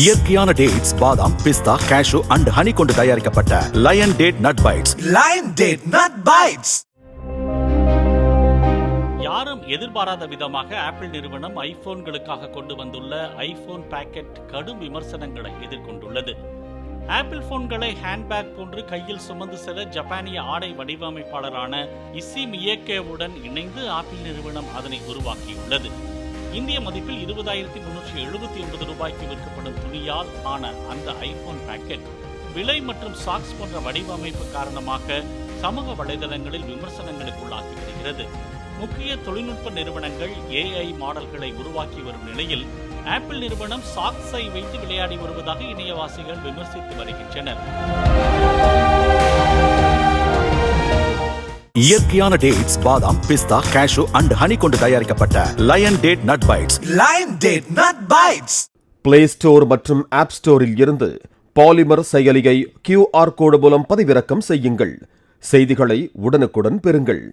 இயற்கையான டேட்ஸ், பாதாம், பிஸ்தா, cash and honey கொண்டு தயாரிக்கப்பட்ட lion date nut bites. Lion date nut bites. யாரும் எதிர்பாராத விதமாக ஆப்பிள் நிறுவனம் ஐபோன்களுக்காக கொண்டு வந்துள்ள ஐபோன் பாக்கெட் கடும் விமர்சனங்களை எதிர்கொண்டுள்ளது. ஆப்பிள் போன்களை ஹேண்ட்பேக் போன்று கையில் சுமந்து செல்ல ஜப்பானிய ஆடை வடிவமைப்பாளரான இஸ்ஸி மியேகேவுடன் இணைந்து ஆப்பிள் நிறுவனம் அதனை உருவாக்கியுள்ளது. இந்திய மதிப்பில் 20,379 ரூபாய்க்கு விற்கப்படும் துணியால் ஆன அந்த ஐபோன் பாக்கெட் விலை மற்றும் சாக்ஸ் போன்ற வடிவமைப்பு காரணமாக சமூக வலைதளங்களில் விமர்சனங்களுக்குள்ளாகி வருகிறது. முக்கிய தொழில்நுட்ப நிறுவனங்கள் AI மாடல்களை உருவாக்கி வரும் நிலையில் ஆப்பிள் நிறுவனம் சாக்ஸை வைத்து விளையாடி வருவதாக இணையவாசிகள் விமர்சித்து வருகின்றனர். இயற்கையான டேட்ஸ், பாதாம், பிஸ்தா, கேஷு அண்ட் ஹனி கொண்டு தயாரிக்கப்பட்ட lion date nut bites. Lion date nut bites. Play store மற்றும் ஆப் ஸ்டோரில் இருந்து பாலிமர் செயலியை QR கோடு மூலம் பதிவிறக்கம் செய்யுங்கள். செய்திகளை உடனுக்குடன் பெறுங்கள்.